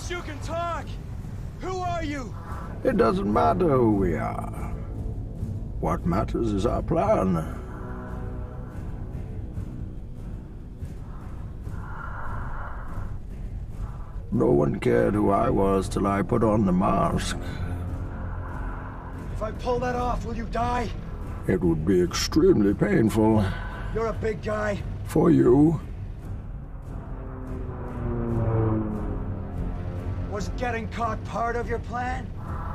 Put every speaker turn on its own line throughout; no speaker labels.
least you can talk! Who are you?
It doesn't matter who we are. What matters is our plan. No one cared who I was till I put on the mask.
If I pull that off, will you die?
It would be extremely painful.
You're a big guy.
For you.
Was getting caught part of your plan?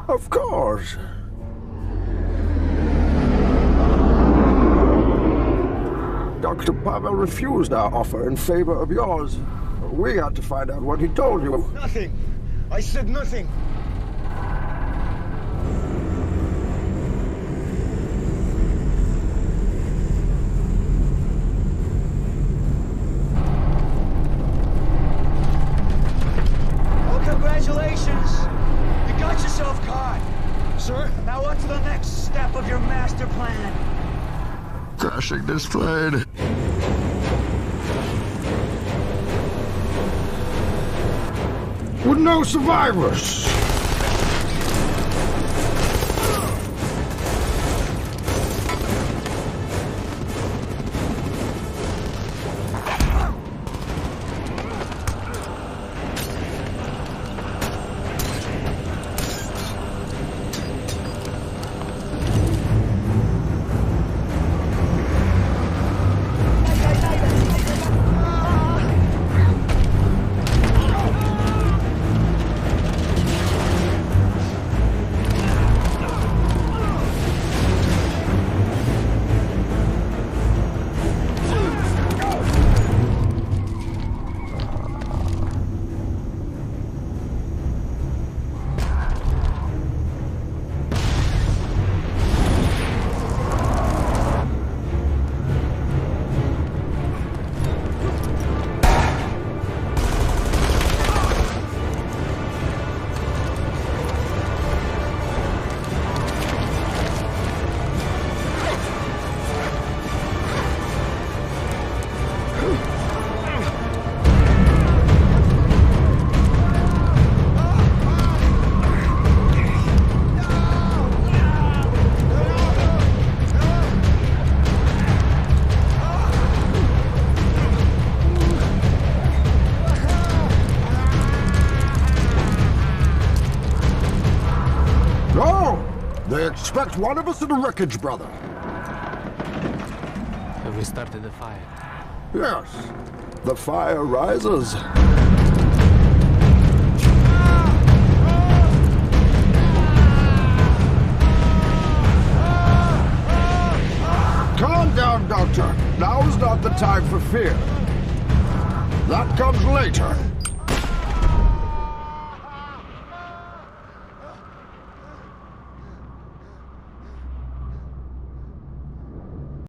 Of course. Dr. Pavel refused our offer in favor of yours. We had to find out what he told you.
Nothing. I said nothing. Well, congratulations. You got yourself caught. Sir, now what's the next step of your master plan?
Crashing this plane. With no survivors. They expect one of us in the wreckage, brother.
Have we started the fire?
Yes. The fire rises. Calm down, Doctor. Now is not the time for fear. That comes later.